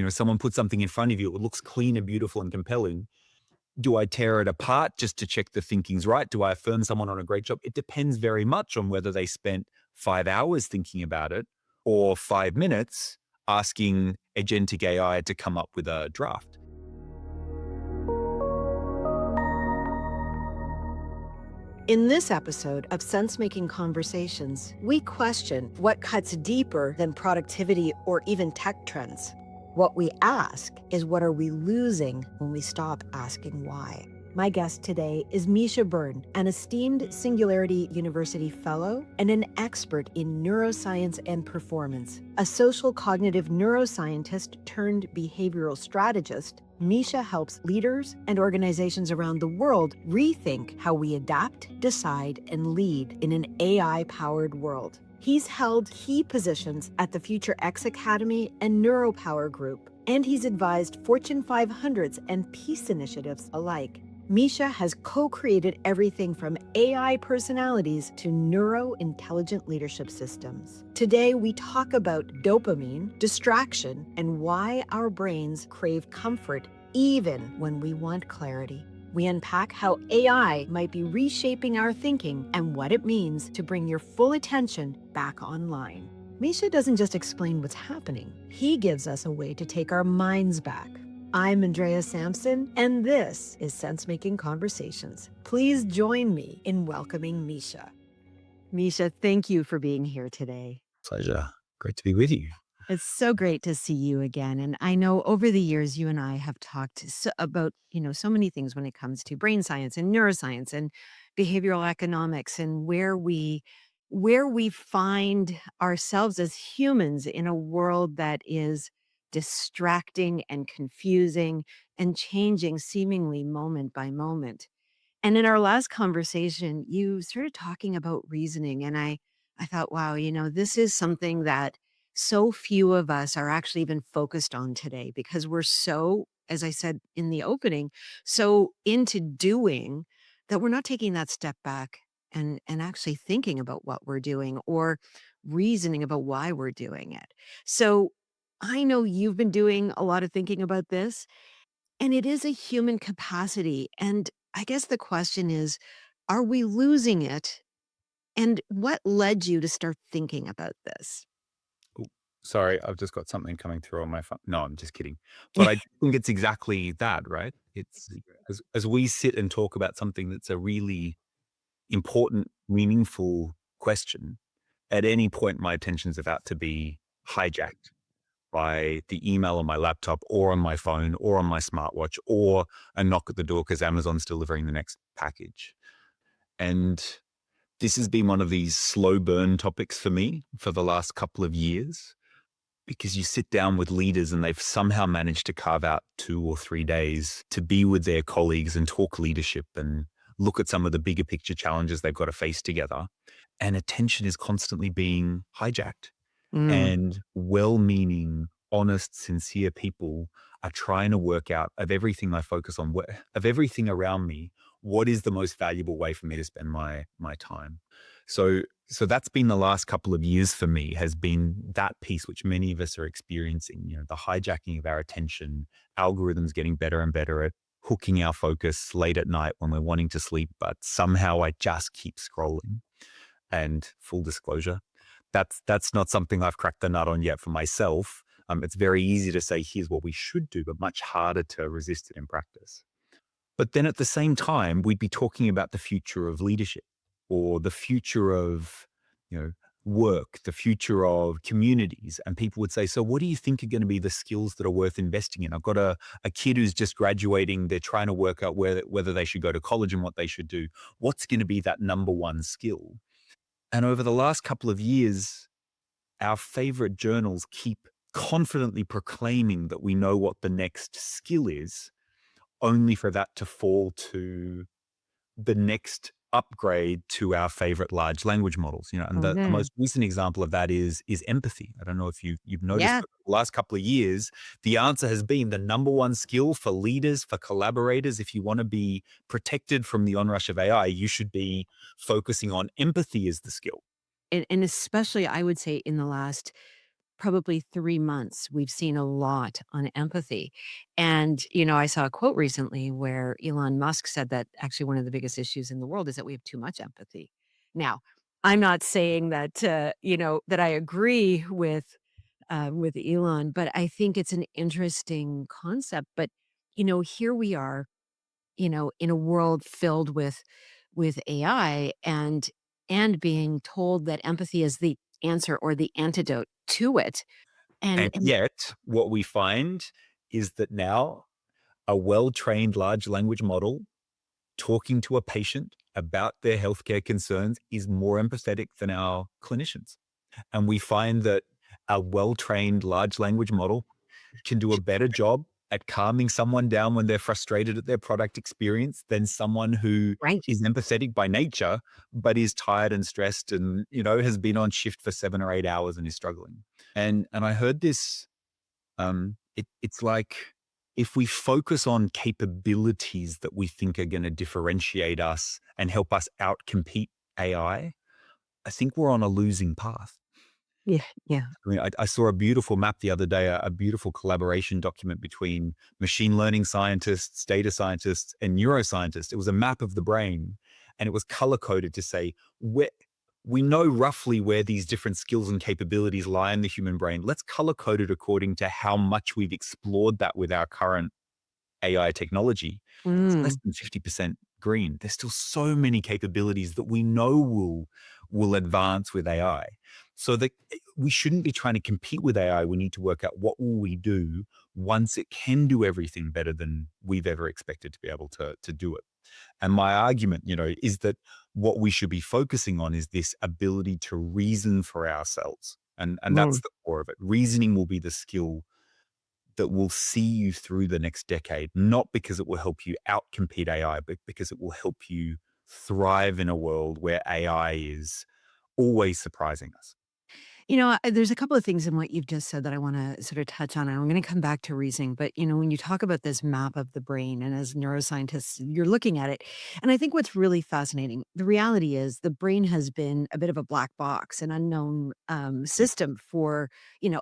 Someone puts something in front of you, it looks clean and beautiful and compelling. Do I tear it apart just to check the thinking's right? Do I affirm someone on a great job? It depends very much on whether they spent 5 hours thinking about it or 5 minutes asking agentic AI to come up with a draft. In this episode of Sensemaking Conversations, we question what cuts deeper than productivity or even tech trends. What we ask is, what are we losing when we stop asking why? My guest today is Misha Byrne, an esteemed Singularity University Fellow and an expert in neuroscience and performance. A social cognitive neuroscientist turned behavioral strategist, Misha helps leaders and organizations around the world rethink how we adapt, decide, and lead in an AI-powered world. He's held key positions at the Future X Academy and Neuropower Group, and he's advised Fortune 500s and peace initiatives alike. Misha has co-created everything from AI personalities to neuro-intelligent leadership systems. Today, we talk about dopamine, distraction, and why our brains crave comfort even when we want clarity. We unpack how AI might be reshaping our thinking and what it means to bring your full attention back online. Misha doesn't just explain what's happening. He gives us a way to take our minds back. I'm Andrea Sampson, and this is Sensemaking Conversations. Please join me in welcoming Misha. Misha, thank you for being here today. Pleasure. Great to be with you. It's so great to see you again. And I know over the years, you and I have talked about, so many things when it comes to brain science and neuroscience and behavioral economics and where we find ourselves as humans in a world that is distracting and confusing and changing seemingly moment by moment. And in our last conversation, you started talking about reasoning. And I thought, wow, this is something that so few of us are actually even focused on today because we're so, as I said in the opening, so into doing that we're not taking that step back and actually thinking about what we're doing or reasoning about why we're doing it. So I know you've been doing a lot of thinking about this, and it is a human capacity. And I guess the question is, are we losing it? And what led you to start thinking about this? Ooh, sorry, I've just got something coming through on my phone. No, I'm just kidding. But I think it's exactly that, right? It's as we sit and talk about something that's a really important, meaningful question, at any point my attention's about to be hijacked by the email on my laptop or on my phone or on my smartwatch or a knock at the door because Amazon's delivering the next package. And this has been one of these slow burn topics for me for the last couple of years because you sit down with leaders and they've somehow managed to carve out 2 or 3 days to be with their colleagues and talk leadership and look at some of the bigger picture challenges they've got to face together. And attention is constantly being hijacked. Mm, And well-meaning, honest, sincere people are trying to work out of everything I focus on, of everything around me, what is the most valuable way for me to spend my time? So that's been the last couple of years for me, has been that piece which many of us are experiencing, the hijacking of our attention, algorithms getting better and better at hooking our focus late at night when we're wanting to sleep, but somehow I just keep scrolling. And full disclosure, that's not something I've cracked the nut on yet for myself. It's very easy to say, here's what we should do, but much harder to resist it in practice. But then at the same time, we'd be talking about the future of leadership or the future of, you know, work, the future of communities. And people would say, so what do you think are going to be the skills that are worth investing in? I've got a kid who's just graduating. They're trying to work out whether they should go to college and what they should do. What's going to be that number one skill? And over the last couple of years, our favorite journals keep confidently proclaiming that we know what the next skill is, only for that to fall to the next upgrade to our favorite large language models. And the okay. most recent example of that is empathy. I don't know if you've noticed, Yeah. but the last couple of years, the answer has been the number one skill for leaders, for collaborators. If you want to be protected from the onrush of AI, you should be focusing on empathy as the skill. And especially, I would say, in the last probably 3 months, we've seen a lot on empathy. And, I saw a quote recently where Elon Musk said that actually one of the biggest issues in the world is that we have too much empathy. Now, I'm not saying that, that I agree with Elon, but I think it's an interesting concept. But, here we are, in a world filled with AI and being told that empathy is the answer or the antidote to it. And And yet, what we find is that now a well-trained large language model talking to a patient about their healthcare concerns is more empathetic than our clinicians. And we find that a well-trained large language model can do a better job at calming someone down when they're frustrated at their product experience than someone who right. is empathetic by nature, but is tired and stressed and, has been on shift for 7 or 8 hours and is struggling. And I heard this, it's like if we focus on capabilities that we think are going to differentiate us and help us outcompete I think we're on a losing path. Yeah, yeah. I mean, I saw a beautiful map the other day, a beautiful collaboration document between machine learning scientists, data scientists, and neuroscientists. It was a map of the brain, and it was color coded to say, where we know roughly where these different skills and capabilities lie in the human brain. Let's color code it according to how much we've explored that with our current AI technology. It's less Mm. than 50% green. There's still so many capabilities that we know will advance with AI. So that we shouldn't be trying to compete with AI. We need to work out what will we do once it can do everything better than we've ever expected to be able to do it. And my argument, is that what we should be focusing on is this ability to reason for ourselves. And that's Mm. the core of it. Reasoning will be the skill that will see you through the next decade, not because it will help you outcompete AI, but because it will help you thrive in a world where AI is always surprising us. There's a couple of things in what you've just said that I want to sort of touch on. And I'm going to come back to reasoning. But, when you talk about this map of the brain, and as neuroscientists, you're looking at it. And I think what's really fascinating, the reality is the brain has been a bit of a black box, an unknown Yeah. system for,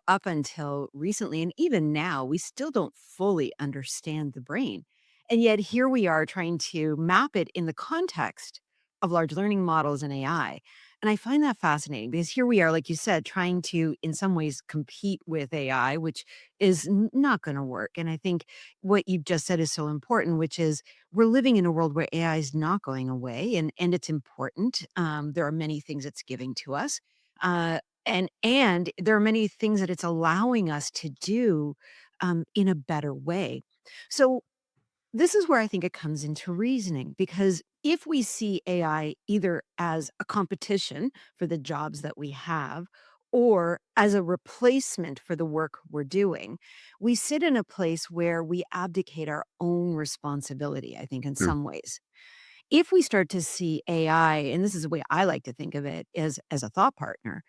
up until recently. And even now, we still don't fully understand the brain. And yet here we are trying to map it in the context of large learning models and AI. And I find that fascinating because here we are, like you said, trying to, in some ways, compete with AI, which is not going to work. And I think what you just said is so important, which is we're living in a world where AI is not going away, and it's important. There are many things it's giving to us, and there are many things that it's allowing us to do in a better way. So this is where I think it comes into reasoning because if we see AI either as a competition for the jobs that we have or as a replacement for the work we're doing, we sit in a place where we abdicate our own responsibility, I think, in True. some ways. If we start to see AI, and this is the way I like to think of it, as a thought partner,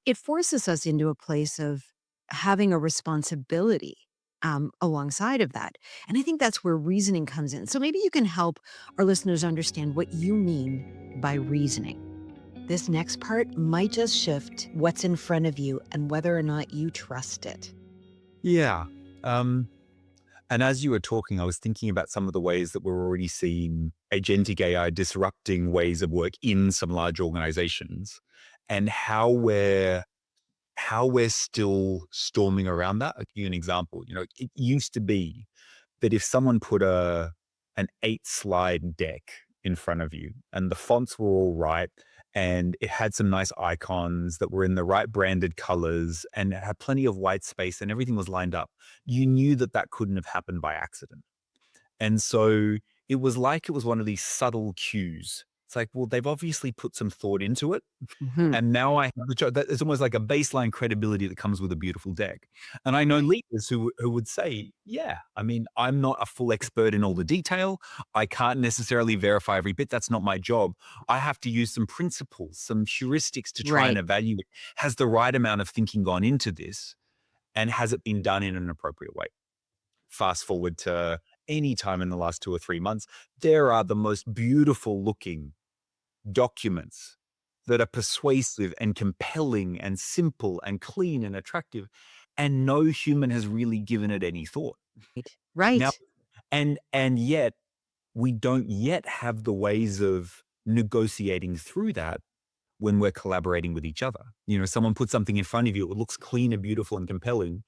it forces us into a place of having a responsibility alongside of that. And I think that's where reasoning comes in. So maybe you can help our listeners understand what you mean by reasoning. This next part might just shift what's in front of you and whether or not you trust it. Yeah. Um, and as you were talking, I was thinking about some of the ways that we're already seeing agentic AI disrupting ways of work in some large organizations and how we're still storming around that. I'll give you an example. It used to be that if someone put an 8 slide deck in front of you and the fonts were all right and it had some nice icons that were in the right branded colors and it had plenty of white space and everything was lined up, you knew that that couldn't have happened by accident. And so it was one of these subtle cues. It's like, well, they've obviously put some thought into it Mhm. and now I have the that it's almost like a baseline credibility that comes with a beautiful deck. And I know Right. leaders who would say, "Yeah, I mean, I'm not a full expert in all the detail. I can't necessarily verify every bit. That's not my job. I have to use some principles, some heuristics to try and Right. evaluate, has the right amount of thinking gone into this, and has it been done in an appropriate way?" Fast forward to any time in the last 2 or 3 months, there are the most beautiful looking documents that are persuasive and compelling and simple and clean and attractive, and no human has really given it any thought. Right. Now, Right. and yet we don't yet have the ways of negotiating through that when we're collaborating with each other. You know, someone puts something in front of you, it looks clean and beautiful and compelling.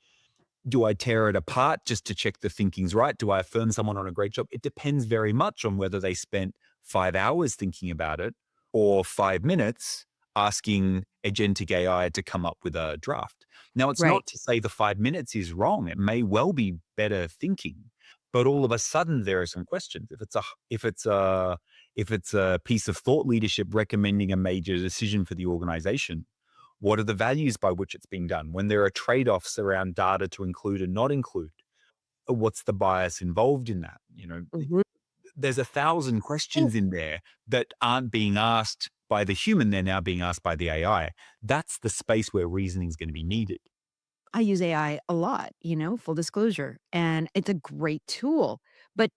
Do I tear it apart just to check the thinking's right? Do I affirm someone on a great job? It depends very much on whether they spent 5 hours thinking about it or 5 minutes asking agentic AI to come up with a draft. Now, it's not Right. to say the 5 minutes is wrong. It may well be better thinking, but all of a sudden there are some questions. If it's a piece of thought leadership recommending a major decision for the organization, what are the values by which it's being done? When there are trade-offs around data to include and not include, what's the bias involved in that? You know, Mhm. there's 1,000 And questions in there that aren't being asked by the human, they're now being asked by the AI. That's the space where reasoning is gonna be needed. I use AI a lot, full disclosure, and it's a great tool, but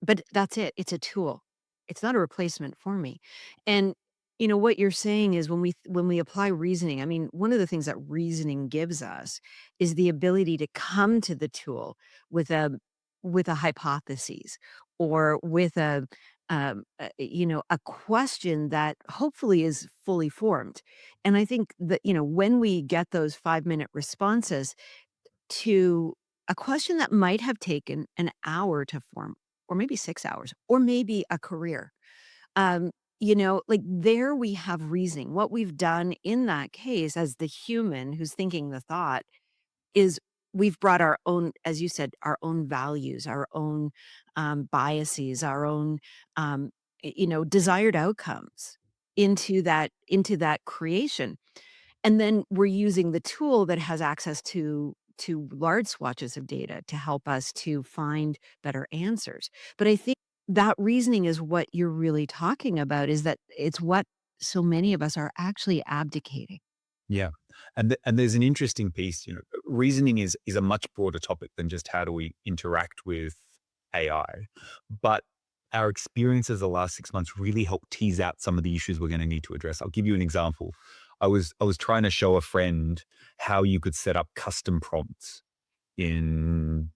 but that's it. It's a tool. It's not a replacement for me. And what you're saying is when we apply reasoning, I mean, one of the things that reasoning gives us is the ability to come to the tool with a hypothesis or with a question that hopefully is fully formed. And I think that, when we get those 5-minute responses to a question that might have taken an hour to form, or maybe 6 hours, or maybe a career, um, like there we have reasoning. What we've done in that case as the human who's thinking the thought is we've brought our own, as you said, our own values, our own, biases, our own, desired outcomes into that creation. And then we're using the tool that has access to large swatches of data to help us to find better answers. But I think that reasoning is what you're really talking about, is that it's what so many of us are actually abdicating. Yeah. And there's an interesting piece, reasoning is a much broader topic than just how do we interact with AI. But our experiences the last 6 months really helped tease out some of the issues we're gonna need to address. I'll give you an example. I was trying to show a friend how you could set up custom prompts in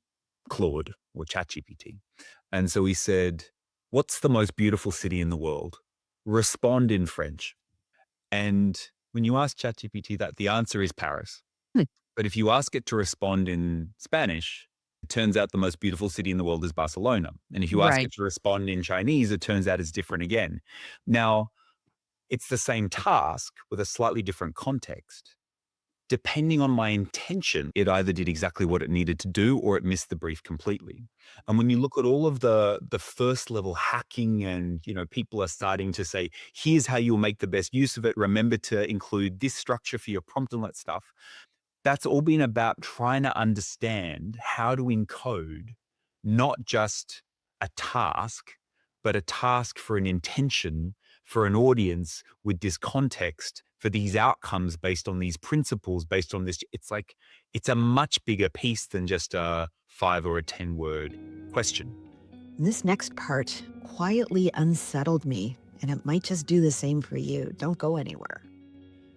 Claude or ChatGPT. And so he said, "What's the most beautiful city in the world? Respond in French." And when you ask ChatGPT that, the answer is Paris. Hmm. But if you ask it to respond in Spanish, it turns out the most beautiful city in the world is Barcelona. And if you ask Right. it to respond in Chinese, it turns out it's different again. Now, it's the same task with a slightly different context. Depending on my intention, it either did exactly what it needed to do or it missed the brief completely. And when you look at all of the first level hacking and, people are starting to say, here's how you'll make the best use of it. Remember to include this structure for your prompt and that stuff. That's all been about trying to understand how to encode not just a task, but a task for an intention, for an audience with this context, for these outcomes based on these principles, based on this. It's like, it's a much bigger piece than just a 5 or a 10 word question. This next part quietly unsettled me, and it might just do the same for you. Don't go anywhere.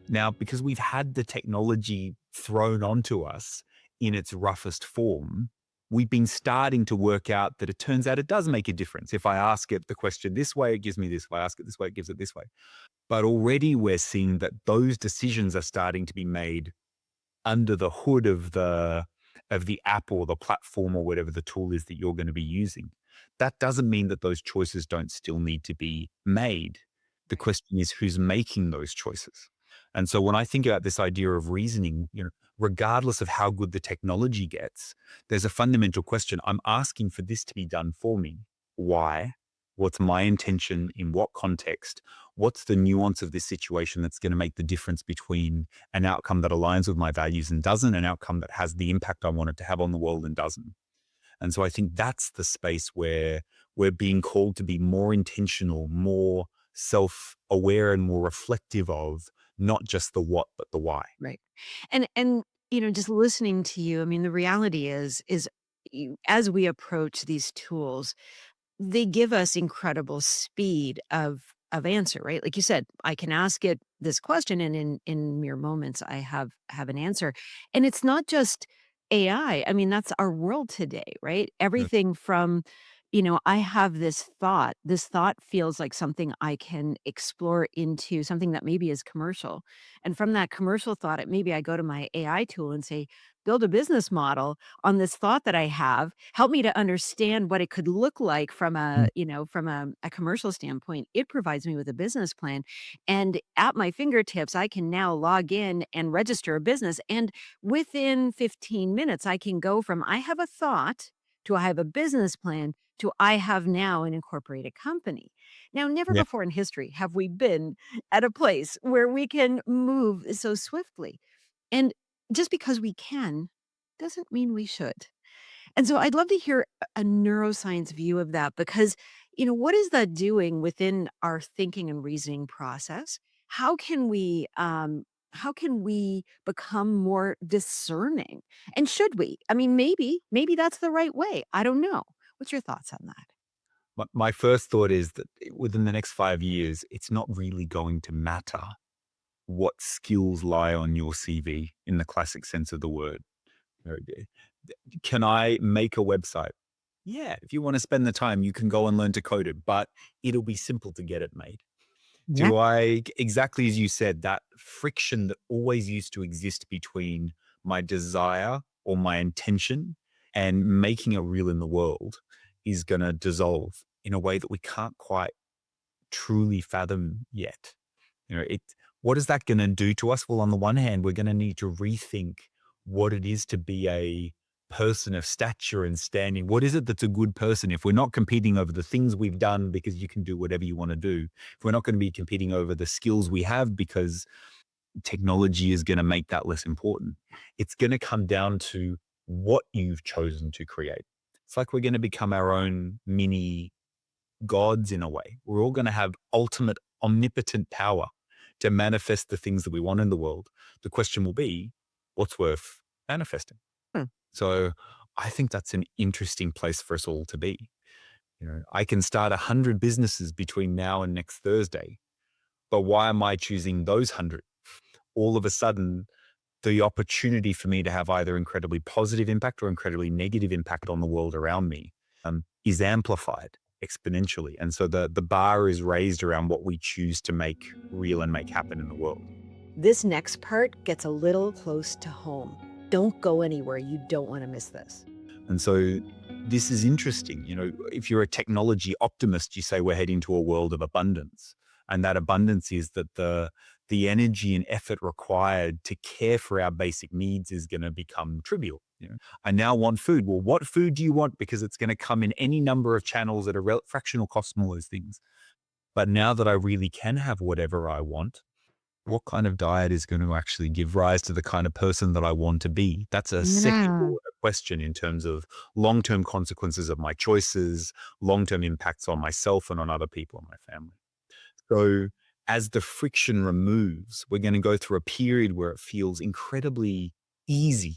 Now, because we've had the technology thrown onto us in its roughest form, we've been starting to work out that it turns out it does make a difference. If I ask it the question this way, it gives me this. If I ask it this way, it gives it this way. But already we're seeing that those decisions are starting to be made under the hood of the app or the platform or whatever the tool is that you're going to be using. That doesn't mean that those choices don't still need to be made. The Right. question is who's making those choices. And so when I think about this idea of reasoning, regardless of how good the technology gets, there's a fundamental question. I'm asking for this to be done for me. Why? What's my intention? In what context? What's the nuance of this situation that's going to make the difference between an outcome that aligns with my values and doesn't, an outcome that has the impact I want it to have on the world and doesn't? And so I think that's the space where we're being called to be more intentional, more self aware, and more reflective of not just the what, but the why. Right. And just listening to you, I mean, the reality is as we approach these tools, they give us incredible speed of of answer, right? Like you said, I can ask it this question and in mere moments I have an answer. And it's not just AI. I mean, that's our world today, right? Yes. Everything from, I have this thought. This thought feels like something I can explore into something that maybe is commercial. And from that commercial thought, maybe I go to my AI tool and say, build a business model on this thought that I have, help me to understand what it could look like from Mm. a commercial standpoint. It provides me with a business plan. And at my fingertips, I can now log in and register a business. And within 15 minutes, I can go from I have a thought to I have a business plan to I have now an incorporated company. Now, never Yeah. before in history have we been at a place where we can move so swiftly. And just because we can doesn't mean we should. And so I'd love to hear a neuroscience view of that because, what is that doing within our thinking and reasoning process? How can we how can we become more discerning? And should we? I mean, maybe that's the right way. I don't know. What's your thoughts on that? My first thought is that within the next 5 years, it's not really going to matter what skills lie on your CV in the classic sense of the word. You know, can I make a website? Yeah, if you wanna spend the time, you can go and learn to code it, but it'll be simple to get it made. Yeah. Do I exactly as you said, that friction that always used to exist between my desire or my intention and making it real in the world is gonna dissolve in a way that we can't quite truly fathom yet. It what is that gonna do to us? Well, on the one hand, we're gonna need to rethink what it is to be a person of stature and standing. What is it that's a good person? If we're not competing over the things we've done because you can do whatever you wanna do, if we're not gonna be competing over the skills we have because technology is gonna make that less important, it's gonna come down to what you've chosen to create. It's like we're gonna become our own mini gods in a way. We're all going to have ultimate omnipotent power to manifest the things that we want in the world. The question will be, what's worth manifesting? Hmm. So I think that's an interesting place for us all to be. I can start 100 businesses between now and next Thursday, but why am I choosing those 100? All of a sudden, the opportunity for me to have either incredibly positive impact or incredibly negative impact on the world around me is amplified exponentially. And so the bar is raised around what we choose to make real and make happen in the world. This next part gets a little close to home. Don't go anywhere. You don't want to miss this. And so this is interesting. If you're a technology optimist, you say we're heading to a world of abundance. And that abundance is that the energy and effort required to care for our basic needs is going to become trivial. I now want food. Well, what food do you want? Because it's going to come in any number of channels at a fractional cost and all those things. But now that I really can have whatever I want, what kind of diet is going to actually give rise to the kind of person that I want to be? That's a second Yeah. order question in terms of long-term consequences of my choices, long-term impacts on myself and on other people in my family. So as the friction removes, we're going to go through a period where it feels incredibly easy.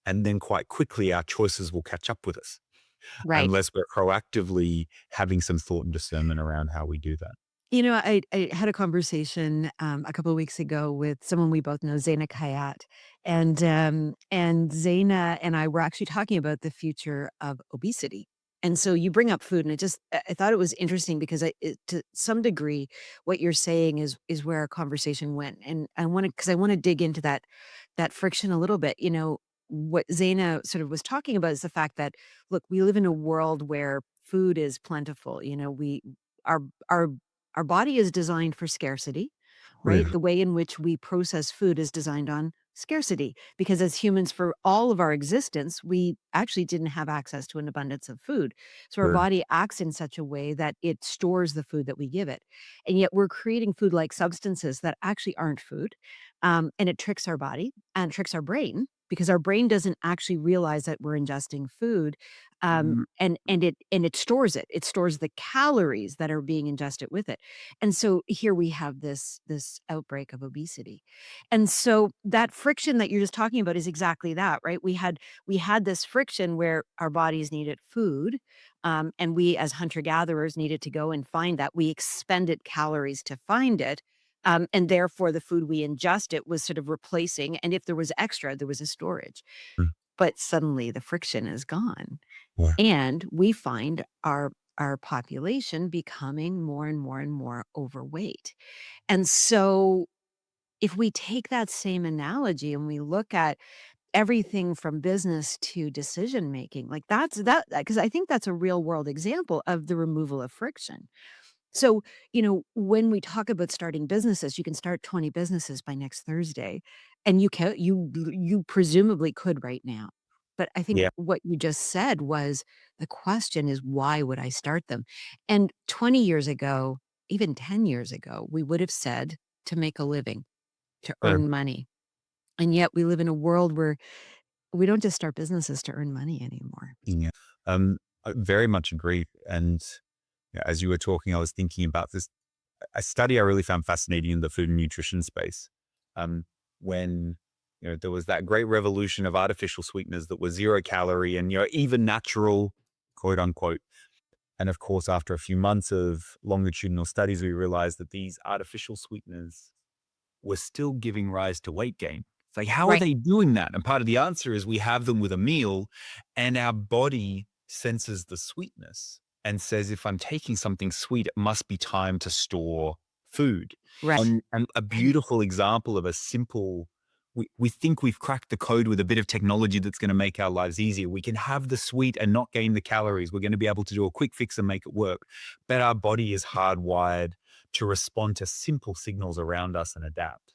And then quite quickly, our choices will catch up with us Right. unless we're proactively having some thought and discernment around how we do that. I had a conversation a couple of weeks ago with someone we both know, Zaina Kayat, and Zaina and I were actually talking about the future of obesity. And so you bring up food, and I thought it was interesting because to some degree, what you're saying is where our conversation went, and I want to dig into that friction a little bit. What Zaina sort of was talking about is the fact that look, we live in a world where food is plentiful. We our our our body is designed for scarcity, right? We've The way in which we process food is designed on scarcity because as humans, for all of our existence, we actually didn't have access to an abundance of food. So our we've body acts in such a way that it stores the food that we give it. And yet we're creating food like substances that actually aren't food. And it tricks our body and tricks our brain because our brain doesn't actually realize that we're ingesting food, Mm, and it stores it. It stores the calories that are being ingested with it. And so here we have this outbreak of obesity. And so that friction that you're just talking about is exactly that, right? We had this friction where our bodies needed food, and we as hunter gatherers needed to go and find that. We expended calories to find it. And therefore, the food we ingested was sort of replacing. And if there was extra, there was a storage. mm, But suddenly the friction is gone. yeah, And we find our population becoming more and more and more overweight. And so if we take that same analogy and we look at everything from business to decision making, like that because I think that's a real world example of the removal of friction. So, when we talk about starting businesses, you can start 20 businesses by next Thursday, and you presumably could right now. But I think yeah, what you just said was the question is, why would I start them? And 20 years ago, even 10 years ago, we would have said to make a living, to true. earn money. And yet we live in a world where we don't just start businesses to earn money anymore. Yeah. I very much agree. And yeah, as you were talking, I was thinking about this a study I really found fascinating in the food and nutrition space. Um, when there was that great revolution of artificial sweeteners that were 0 calorie and even natural, quote unquote. And of course, after a few months of longitudinal studies, we realized that these artificial sweeteners were still giving rise to weight gain. It's like, how are Right. they doing that? And part of the answer is we have them with a meal, and our body senses the sweetness and says, if I'm taking something sweet, it must be time to store food. Right. And a And beautiful example of a simple, we think we've cracked the code with a bit of technology that's going to make our lives easier. We can have the sweet and not gain the calories. We're going to be able to do a quick fix and make it work. But our body is hardwired to respond to simple signals around us and adapt.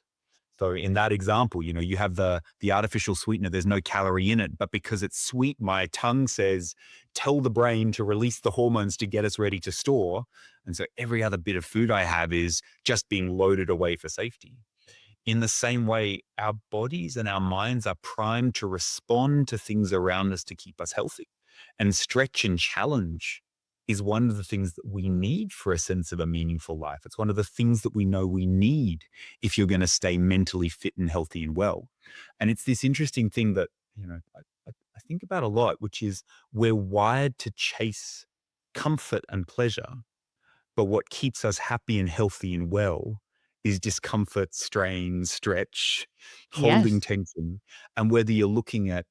So in that example, you have the artificial sweetener, there's no calorie in it, but because it's sweet, my tongue says, tell the brain to release the hormones to get us ready to store. And so every other bit of food I have is just being loaded away for safety. In the same way, our bodies and our minds are primed to respond to things around us to keep us healthy. And stretch and challenge is one of the things that we need for a sense of a meaningful life. It's one of the things that we know we need if you're going to stay mentally fit and healthy and well. And it's this interesting thing that, I think about a lot, which is we're wired to chase comfort and pleasure, but what keeps us happy and healthy and well is discomfort, strain, stretch, holding yes. tension. And whether you're looking at,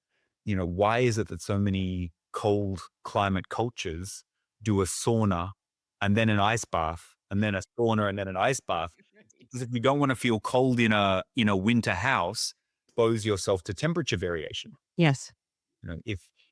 why is it that so many cold climate cultures do a sauna and then an ice bath and then a sauna and then an ice bath? Because if you don't want to feel cold in a winter house, expose yourself to temperature variation. Yes.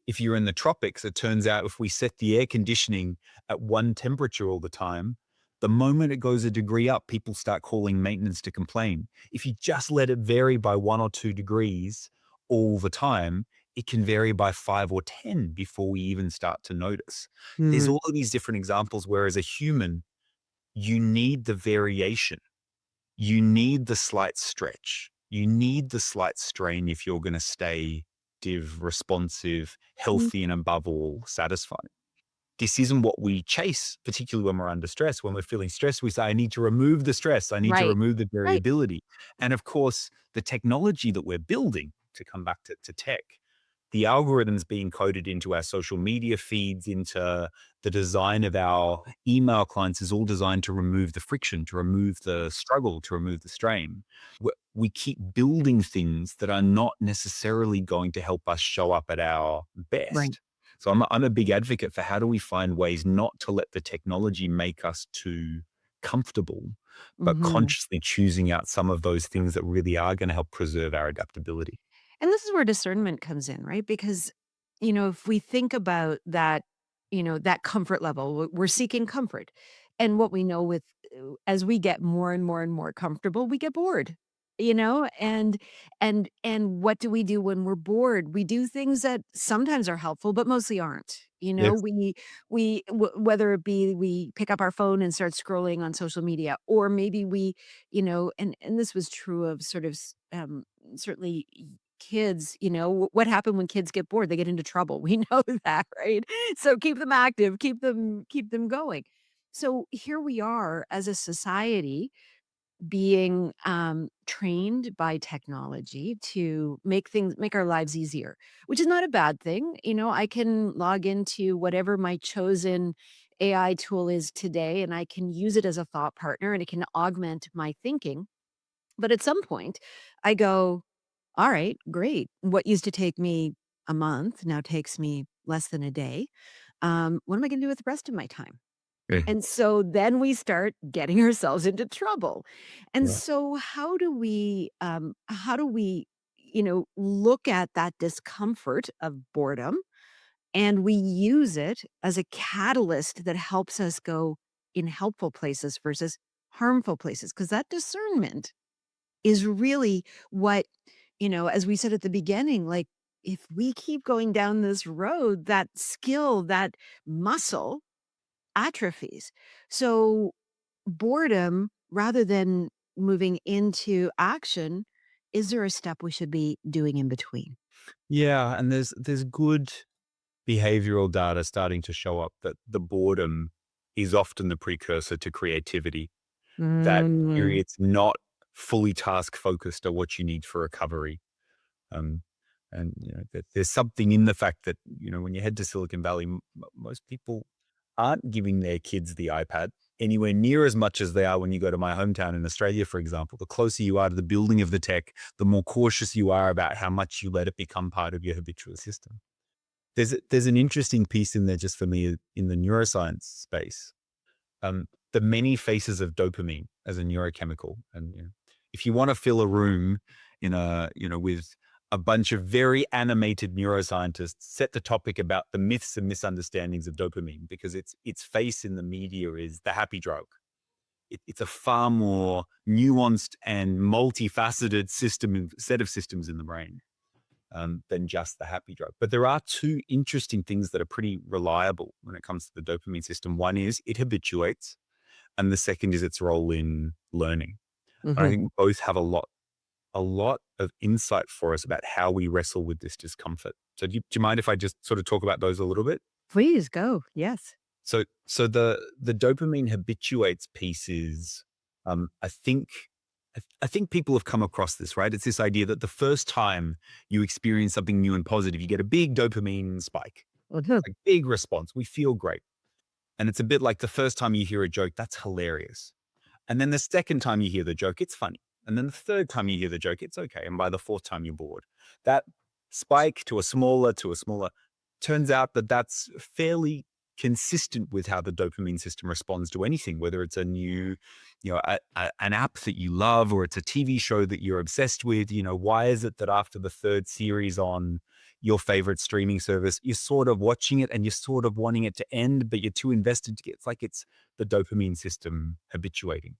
If you're in the tropics, it turns out if we set the air conditioning at one temperature all the time, the moment it goes a degree up, people start calling maintenance to complain. If you just let it vary by 1 or 2 degrees all the time, it can vary by 5 or 10 before we even start to notice. There's Mm. all of these different examples where, as a human, you need the variation, you need the slight stretch. You need the slight strain if you're going to stay responsive, Mm. healthy, and above all, satisfied. This isn't what we chase, particularly when we're under stress. When we're feeling stressed, we say, I need to remove the stress. I need to Right. remove the Right. variability. And of course, the technology that we're building, to come back to tech, the algorithms being coded into our social media feeds, into the design of our email clients is all designed to remove the friction, to remove the struggle, to remove the strain. We keep building things that are not necessarily going to help us show up at our Right. best. So I'm a big advocate for how do we find ways not to let the technology make us too comfortable, but Mhm. consciously choosing out some of those things that really are going to help preserve our adaptability. And this is where discernment comes in, right? Because, if we think about that, that comfort level, we're seeking comfort. And what we know with as we get more and more and more comfortable, we get bored. And what do we do when we're bored? We do things that sometimes are helpful, but mostly aren't. Yes. Whether it be we pick up our phone and start scrolling on social media, or maybe we, and this was true of sort of certainly kids, what happened when kids get bored? They get into trouble. We know that, right? So keep them active, keep them going. So here we are as a society being trained by technology to make our lives easier, which is not a bad thing. I can log into whatever my chosen AI tool is today, and I can use it as a thought partner, and it can augment my thinking. But at some point, I go, all right, great. What used to take me a month now takes me less than a day. What am I going to do with the rest of my time? Yeah. And so then we start getting ourselves into trouble. And Yeah. so how do we, look at that discomfort of boredom and we use it as a catalyst that helps us go in helpful places versus harmful places? Because that discernment is really what, as we said at the beginning, like if we keep going down this road, that skill, that muscle atrophies. So boredom, rather than moving into action, is there a step we should be doing in between? Yeah, and there's good behavioral data starting to show up that the boredom is often the precursor to creativity. That Mm. periods not fully task focused are what you need for recovery. Um, and that there's something in the fact that when you head to Silicon Valley, most people aren't giving their kids the iPad anywhere near as much as they are when you go to my hometown in Australia, for example. The closer you are to the building of the tech, the more cautious you are about how much you let it become part of your habitual system. There's an interesting piece in there just for me in the neuroscience space. The many faces of dopamine as a neurochemical, and if you want to fill a room in a with a bunch of very animated neuroscientists, set the topic about the myths and misunderstandings of dopamine because its face in the media is the happy drug. It's a far more nuanced and multifaceted set of systems in the brain than just the happy drug. But there are two interesting things that are pretty reliable when it comes to the dopamine system. One is it habituates, and the second is its role in learning. And I Mhm. think both have a lot of insight for us about how we wrestle with this discomfort. So do you mind if I just sort of talk about those a little bit? Please go. Yes. So the dopamine habituates piece is, I think I think people have come across this, right? It's this idea that the first time you experience something new and positive, you get a big dopamine spike, Mhm. a big response. We feel great. And it's a bit like the first time you hear a joke, that's hilarious. And then the second time you hear the joke, it's funny. And then the third time you hear the joke, it's okay. And by the fourth time, you're bored. That spike to a smaller, turns out that that's fairly consistent with how the dopamine system responds to anything, whether it's a new, an app that you love or it's a TV show that you're obsessed with. Why is it that after the third series on your favorite streaming service, you're sort of watching it and you're sort of wanting it to end, but you're too invested to get, it's like it's the dopamine system habituating.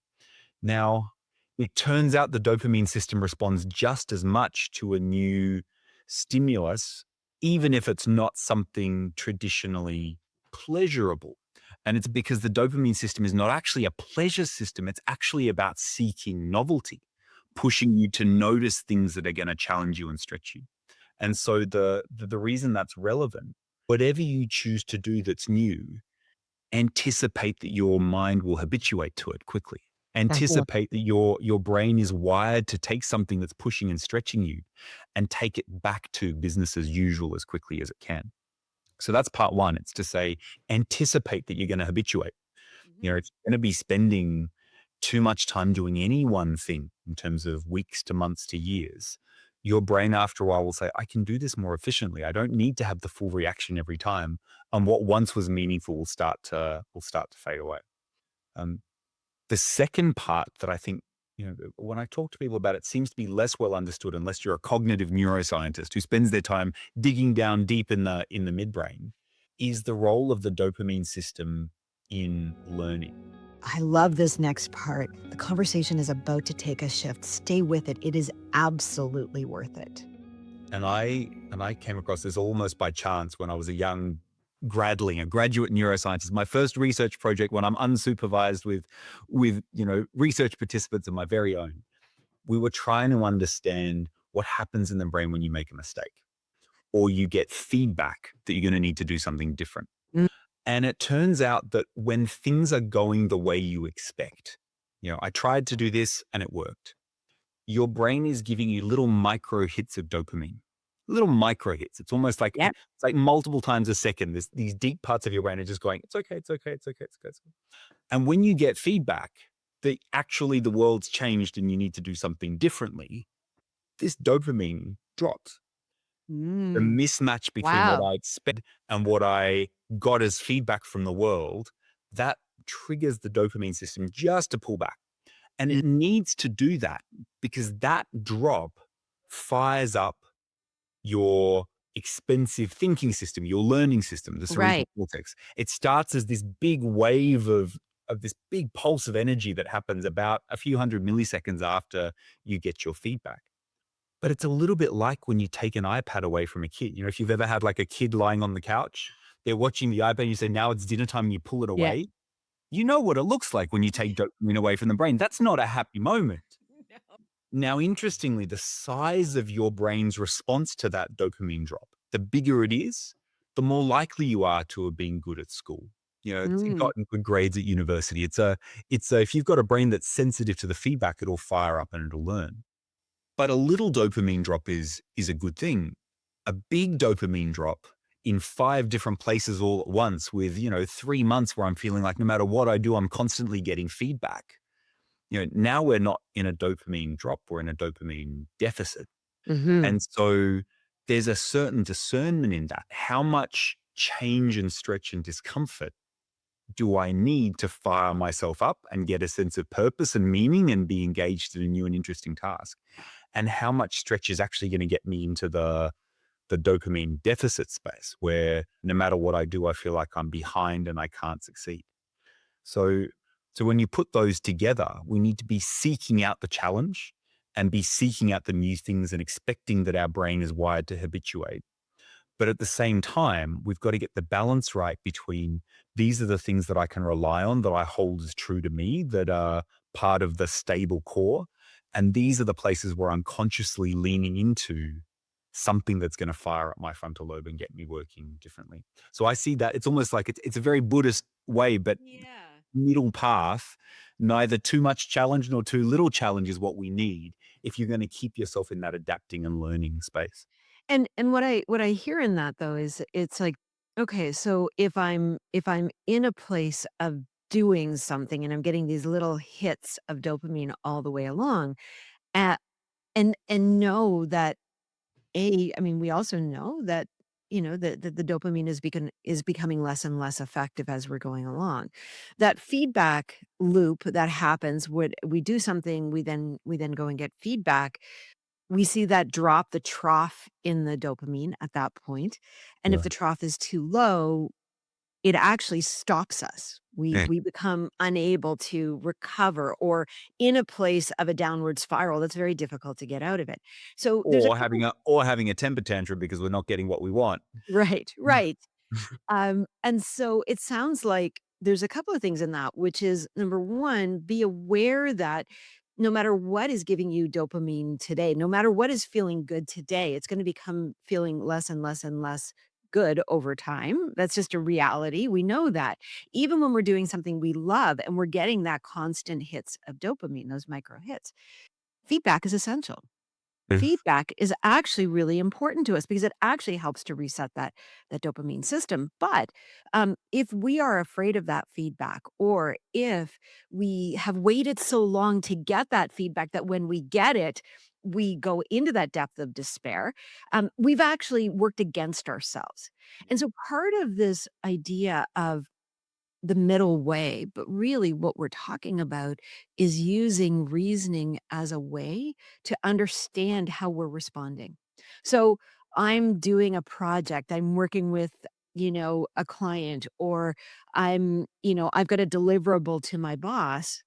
Now, it turns out the dopamine system responds just as much to a new stimulus, even if it's not something traditionally pleasurable. And it's because the dopamine system is not actually a pleasure system, it's actually about seeking novelty, pushing you to notice things that are going to challenge you and stretch you. And so the reason that's relevant, whatever you choose to do that's new, anticipate that your mind will habituate to it quickly. Yeah. Anticipate that your brain is wired to take something that's pushing and stretching you and take it back to business as usual as quickly as it can. So that's part one. It's to say, anticipate that you're going to habituate. Mhm. It's going to be spending too much time doing any one thing in terms of weeks to months to years. Your brain after a while will say, I can do this more efficiently. I don't need to have the full reaction every time. And what once was meaningful will start to fade away. Um, the second part that I think, when I talk to people about it, seems to be less well understood unless you're a cognitive neuroscientist who spends their time digging down deep in the midbrain, is the role of the dopamine system in learning. I love this next part. The conversation is about to take a shift. Stay with it. It is absolutely worth it. And I came across this almost by chance when I was a young gradling, a graduate neuroscientist. My first research project when I'm unsupervised with research participants of my very own. We were trying to understand what happens in the brain when you make a mistake or you get feedback that you're going to need to do something different. Mm. And it turns out that when things are going the way you expect, I tried to do this and it worked. Your brain is giving you little micro hits of dopamine, little micro hits. It's almost like Yep. it's like multiple times a second. There's these deep parts of your brain are just going, it's okay, it's okay, it's okay, it's okay. It's okay. And when you get feedback that actually the world's changed and you need to do something differently, this dopamine drops. The Mm. mismatch between what Wow. I expect and what I got as feedback from the world, that triggers the dopamine system just to pull back. And Mm. it needs to do that because that drop fires up your expensive thinking system, your learning system, the cerebral Right. cortex. It starts as this big wave of this big pulse of energy that happens about a few hundred milliseconds after you get your feedback. But it's a little bit like when you take an iPad away from a kid. If you've ever had like a kid lying on the couch, they're watching the iPad and you say, now it's dinner time, and you pull it Yeah. away. You know what it looks like when you take dopamine away from the brain. That's not a happy moment. Now, interestingly, the size of your brain's response to that dopamine drop, the bigger it is, the more likely you are to have been good at school. It's Mm. gotten good grades at university. If you've got a brain that's sensitive to the feedback, it'll fire up and it'll learn. But a little dopamine drop is a good thing. A big dopamine drop in 5 different places all at once with, 3 months where I'm feeling like no matter what I do, I'm constantly getting feedback. Now we're not in a dopamine drop, we're in a dopamine deficit. Mhm. And so there's a certain discernment in that. How much change and stretch and discomfort do I need to fire myself up and get a sense of purpose and meaning and be engaged in a new and interesting task? And how much stretch is actually going to get me into the dopamine deficit space where no matter what I do, I feel like I'm behind and I can't succeed. So, so when you put those together, we need to be seeking out the challenge and be seeking out the new things and expecting that our brain is wired to habituate. But at the same time, we've got to get the balance right between these are the things that I can rely on, that I hold as true to me, that are part of the stable core. And these are the places where I'm consciously leaning into something that's going to fire up my frontal lobe and get me working differently. So I see that it's almost like it's a very Buddhist way, but Yeah. middle path, neither too much challenge nor too little challenge is what we need if you're going to keep yourself in that adapting and learning space. And what I hear in that though is it's like, okay, so if I'm in a place of doing something and I'm getting these little hits of dopamine all the way along, uh, and know that I mean, we also know that, the dopamine is becoming less and less effective as we're going along. That feedback loop that happens would we do something, we then go and get feedback. We see that drop, the trough in the dopamine at that point, and if the Right. trough is too low, it actually stops us. We Yeah. we become unable to recover or in a place of a downward spiral that's very difficult to get out of it. So there's a couple. Or having a temper tantrum because we're not getting what we want. Right, right. And so it sounds like there's a couple of things in that, which is number one, be aware that no matter what is giving you dopamine today, no matter what is feeling good today, it's going to become feeling less and less and less good over time. That's just a reality. We know that. Even when we're doing something we love and we're getting that constant hits of dopamine, those micro hits, feedback is essential. Mm. Feedback is actually really important to us because it actually helps to reset that dopamine system. But if we are afraid of that feedback, or if we have waited so long to get that feedback that when we get it, we go into that depth of despair, we've actually worked against ourselves. And so part of this idea of the middle way, but really what we're talking about is using reasoning as a way to understand how we're responding. So I'm doing a project, I'm working with, a client, or I've got a deliverable to my boss.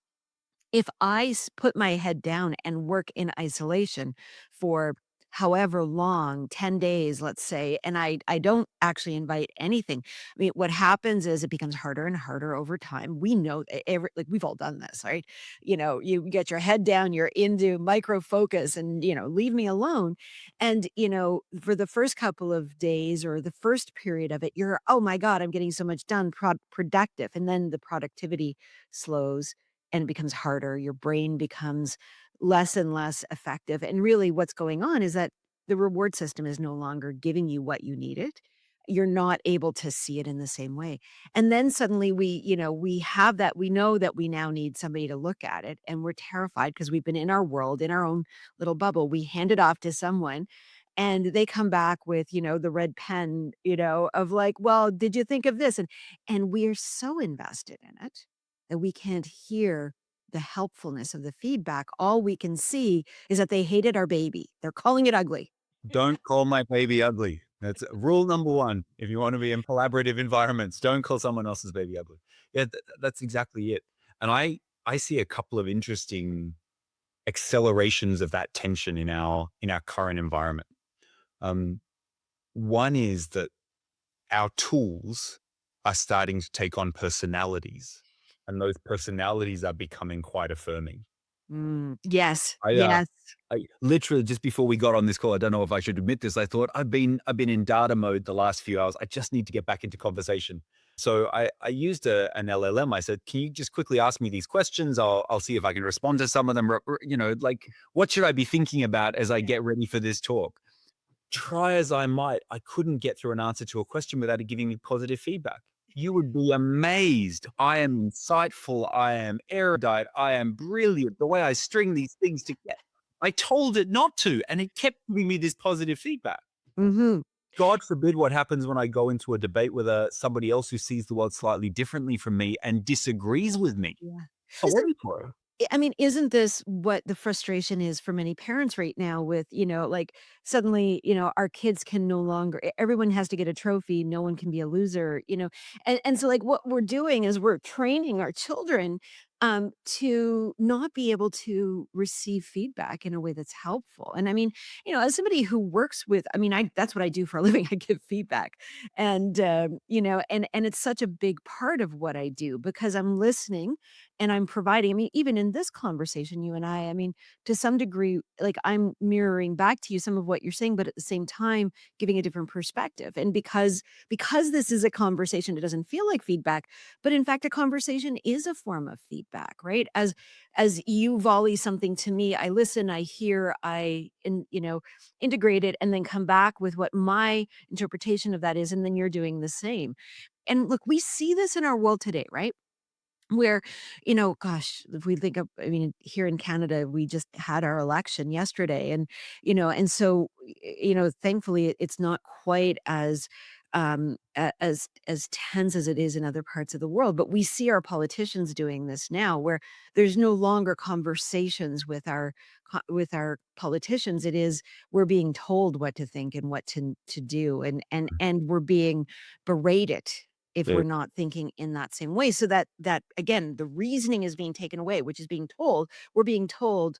If I put my head down and work in isolation for however long, 10 days, let's say, and I don't actually invite anything. I mean, what happens is it becomes harder and harder over time. We know every like we've all done this, right? You get your head down, you're into micro focus and, leave me alone. And, for the first couple of days or the first period of it, you're, oh my God, I'm getting so much done, productive. And then the productivity slows and it becomes harder. Your brain becomes less and less effective. And really, what's going on is that the reward system is no longer giving you what you needed. You're not able to see it in the same way. And then suddenly we have that, we know that we now need somebody to look at it. And we're terrified because we've been in our world, in our own little bubble. We hand it off to someone and they come back with, the red pen, of like, well, did you think of this? And we're so invested in it that we can't hear the helpfulness of the feedback. All we can see is that they hated our baby. They're calling it ugly. Don't call my baby ugly. That's rule number one. If you want to be in collaborative environments, don't call someone else's baby ugly. Yeah, that's exactly it. And I see a couple of interesting accelerations of that tension in our current environment. Um, One is that our tools are starting to take on personalities, and those personalities are becoming quite affirming. Yes, I, uh, yes. I literally just before we got on this call, I don't know if I should admit this. I thought I've been in data mode the last few hours. I just need to get back into conversation. So I used an LLM. I said, "Can you just quickly ask me these questions? I'll see if I can respond to some of them. Like what should I be thinking about as I get ready for this talk?" Try as I might, I couldn't get through an answer to a question without it giving me positive feedback. You would be amazed. I am insightful. I am erudite. I am brilliant. The way I string these things together. I told it not to, and it kept giving me this positive feedback. Mhm. God forbid what happens when I go into a debate with somebody else who sees the world slightly differently from me and disagrees with me. Yeah. Oh, what Isn't are you for? I mean, isn't this what the frustration is for many parents right now with, like suddenly, our kids can no longer everyone has to get a trophy, no one can be a loser, And so like what we're doing is we're training our children to not be able to receive feedback in a way that's helpful. And I mean, as somebody who works with I mean, I that's what I do for a living. I give feedback. And and it's such a big part of what I do because I'm listening and I'm providing I mean, even in this conversation, you and I mean, to some degree, like, I'm mirroring back to you some of what you're saying, but at the same time, giving a different perspective. And because this is a conversation, it doesn't feel like feedback, but in fact, a conversation is a form of feedback, right? As you volley something to me, I listen, I hear, integrate it, and then come back with what my interpretation of that is, and then you're doing the same. And look, we see this in our world today, right? Where, gosh, if we think of I mean, here in Canada, we just had our election yesterday and so, thankfully, it's not quite as, as tense as it is in other parts of the world, but we see our politicians doing this now where there's no longer conversations with our politicians. It is we're being told what to think and what to do, and we're being berated if Yeah. we're not thinking in that same way. So that again, the reasoning is being taken away, which is being told we're being told,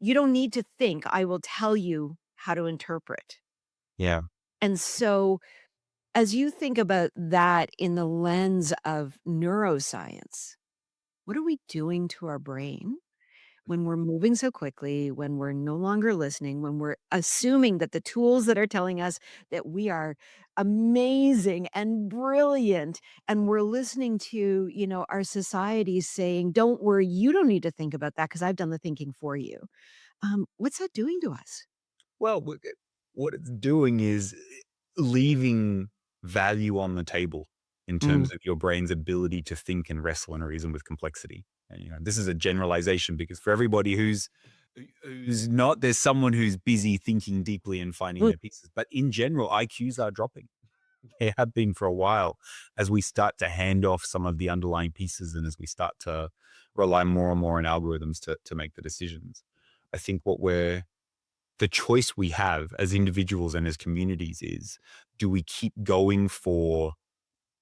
"You don't need to think, I will tell you how to interpret." Yeah. And so, as you think about that in the lens of neuroscience, what are we doing to our brain when we're moving so quickly, when we're no longer listening, when we're assuming that the tools that are telling us that we are amazing and brilliant, and we're listening to, our society saying, "Don't worry, you don't need to think about that because I've done the thinking for you." What's that doing to us? Well, what it's doing is leaving value on the table in Mm. terms of your brain's ability to think and wrestle and reason with complexity. And, this is a generalization because for everybody who's not, there's someone who's busy thinking deeply and finding Mm. their pieces. But in general, IQs are dropping. They have been for a while as we start to hand off some of the underlying pieces and as we start to rely more and more on algorithms to make the decisions. I think the choice we have as individuals and as communities is, do we keep going for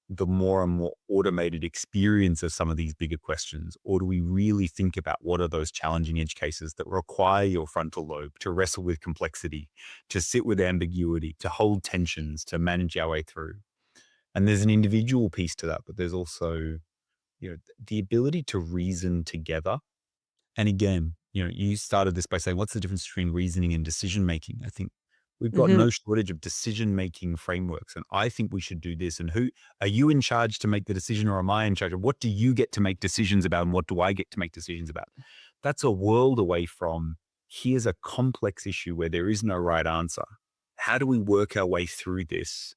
the more and more automated experience of some of these bigger questions? Or do we really think about what are those challenging edge cases that require your frontal lobe to wrestle with complexity, to sit with ambiguity, to hold tensions, to manage our way through? And there's an individual piece to that, but there's also, the ability to reason together. And again, you started this by saying, what's the difference between reasoning and decision making? I think we've got Mhm. no shortage of decision making frameworks. And I think we should do this. And who are you in charge to make the decision, or am I in charge? Of what do you get to make decisions about? And what do I get to make decisions about? That's a world away from here's a complex issue where there is no right answer. How do we work our way through this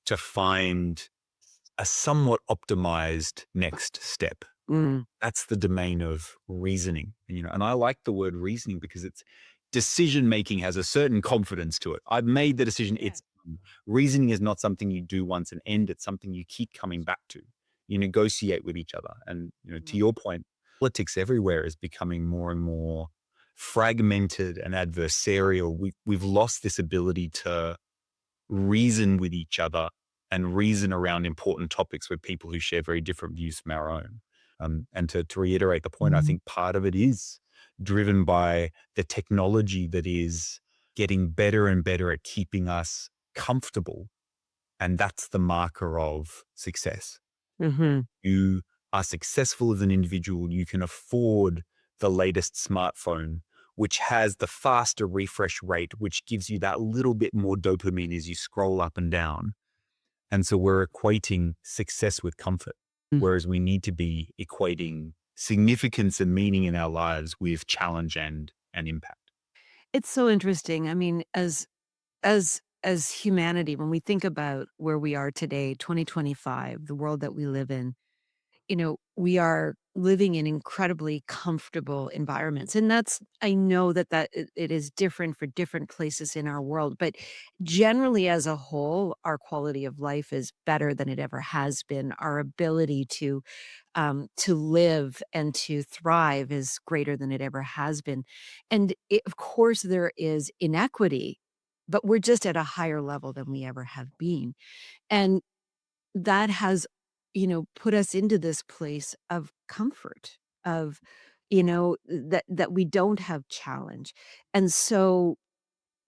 to find a somewhat optimized next step? Mm. That's the domain of reasoning, and I like the word reasoning because it's decision making has a certain confidence to it. I've made the decision. Yeah. It's reasoning is not something you do once and end. It's something you keep coming back to. You negotiate with each other. And, to Mhm. your point, politics everywhere is becoming more and more fragmented and adversarial. We've lost this ability to reason with each other and reason around important topics with people who share very different views from our own. And to reiterate the point, I Mhm. think part of it is driven by the technology that is getting better and better at keeping us comfortable. And that's the marker of success. Mhm. You are successful as an individual, you can afford the latest smartphone, which has the faster refresh rate, which gives you that little bit more dopamine as you scroll up and down. And so we're equating success with comfort, Mm. whereas we need to be equating significance and meaning in our lives with challenge and impact. It's so interesting. I mean, as humanity, when we think about where we are today, 2025, the world that we live in, we are living in incredibly comfortable environments. And that's, I know that it is different for different places in our world, but generally as a whole, our quality of life is better than it ever has been. Our ability to live and to thrive is greater than it ever has been. And of course, there is inequity, but we're just at a higher level than we ever have been. And that has, put us into this place of comfort, of, that we don't have challenge. And so,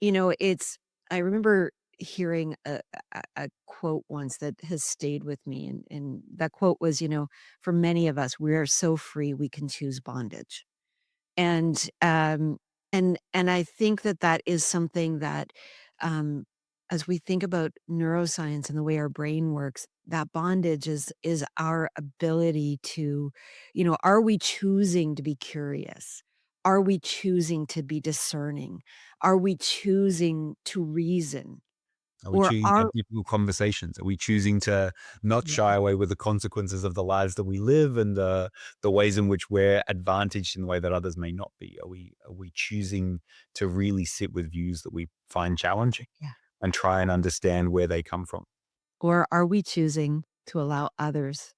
it's, I remember hearing a quote once that has stayed with me. And that quote was, for many of us, we are so free we can choose bondage. And, and I think that that is something that, um, as we think about neuroscience and the way our brain works, that bondage is our ability to, are we choosing to be curious? Are we choosing to be discerning? Are we choosing to reason? Are we Or choosing to are have difficult conversations? Are we choosing to not Yeah. shy away with the consequences of the lives that we live and the ways in which we're advantaged in the way that others may not be? Are we choosing to really sit with views that we find challenging Yeah. and try and understand where they come from? Or are we choosing to allow others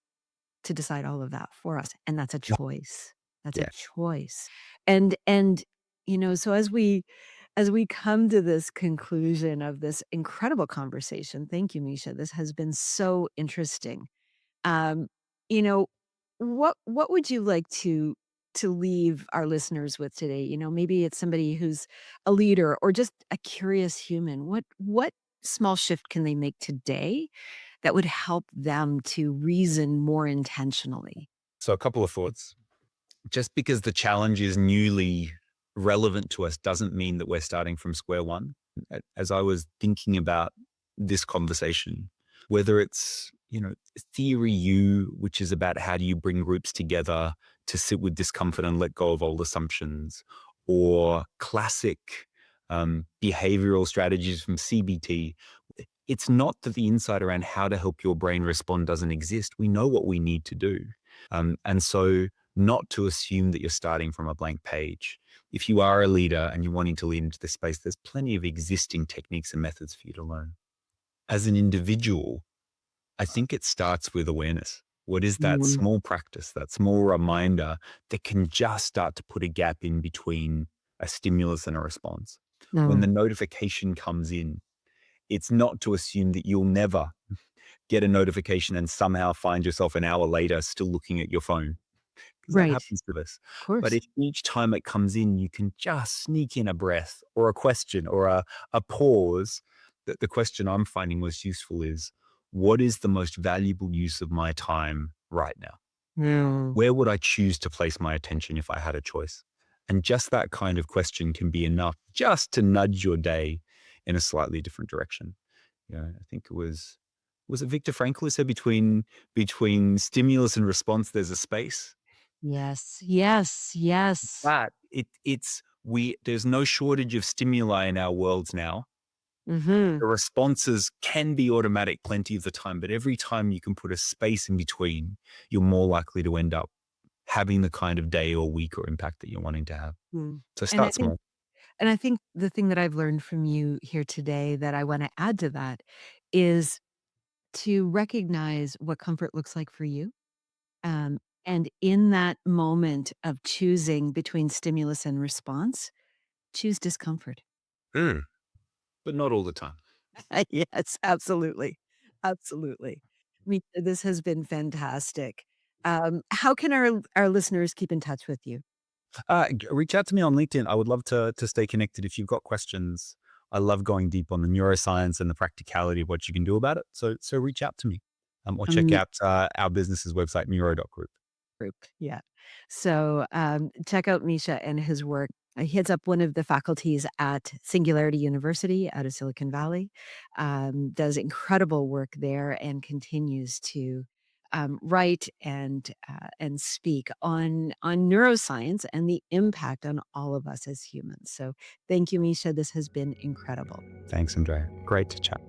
to decide all of that for us, and that's a choice. That's a Yeah. choice. And, so as we come to this conclusion of this incredible conversation, thank you, Misha. This has been so interesting. Um, you know, what would you like to leave our listeners with today? Maybe it's somebody who's a leader or just a curious human. What small shift can they make today that would help them to reason more intentionally? So a couple of thoughts. Just because the challenge is newly relevant to us doesn't mean that we're starting from square one. As I was thinking about this conversation, whether it's, theory U, which is about how do you bring groups together to sit with discomfort and let go of old assumptions, or classic behavioral strategies from CBT. It's not that the insight around how to help your brain respond doesn't exist. We know what we need to do. And so not to assume that you're starting from a blank page. If you are a leader and you're wanting to lead into this space, there's plenty of existing techniques and methods for you to learn. As an individual, I think it starts with awareness. What is that Mm, small practice, that small reminder that can just start to put a gap in between a stimulus and a response? When the no. notification comes in, it's not to assume that you'll never get a notification and somehow find yourself an hour later still looking at your phone, because that Right. happens to us. Of But course. if each time it comes in, you can just sneak in a breath or a question or a pause, the question I'm finding most useful is, what is the most valuable use of my time right now? Mm. Where would I choose to place my attention if I had a choice? And just that kind of question can be enough just to nudge your day in a slightly different direction. I think was it Viktor Frankl who said between stimulus and response, there's a space. Yes. Yes. Yes. But it's we there's no shortage of stimuli in our worlds now. Mhm. The responses can be automatic plenty of the time, but every time you can put a space in between, you're more likely to end up having the kind of day or week or impact that you're wanting to have. Mm. So And I start think small. and I think the thing that I've learned from you here today that I wanna add to that is to recognize what comfort looks like for you. And in that moment of choosing between stimulus and response, choose discomfort. Mm. But not all the time. Yes, absolutely. Absolutely. This has been fantastic. How can our listeners keep in touch with you? Reach out to me on LinkedIn. I would love to stay connected if you've got questions. I love going deep on the neuroscience and the practicality of what you can do about it. So reach out to me, or check Um, out our business's website, neuro.group. Group, yeah. So, check out Misha and his work. He heads up one of the faculties at Singularity University out of Silicon Valley, does incredible work there and continues to, write and speak on neuroscience and the impact on all of us as humans. So thank you, Misha. This has been incredible. Thanks, Andrea. Great to chat.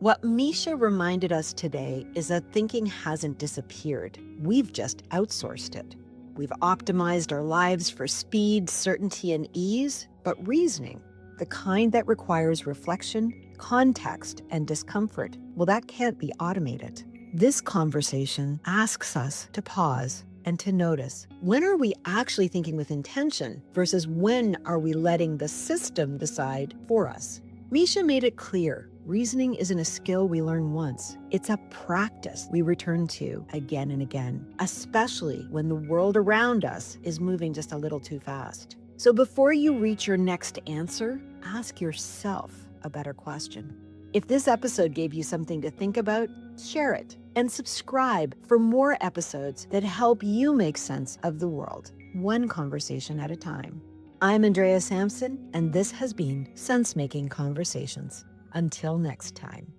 What Misha reminded us today is that thinking hasn't disappeared. We've just outsourced it. We've optimized our lives for speed, certainty, and ease, but reasoning, the kind that requires reflection, context, and discomfort, well, that can't be automated. This conversation asks us to pause and to notice, when are we actually thinking with intention versus when are we letting the system decide for us? Misha made it clear reasoning isn't a skill we learn once. It's a practice we return to again and again, especially when the world around us is moving just a little too fast. So before you reach your next answer, ask yourself a better question. If this episode gave you something to think about, share it and subscribe for more episodes that help you make sense of the world, one conversation at a time. I'm Andrea Sampson, and this has been Sensemaking Conversations. Until next time.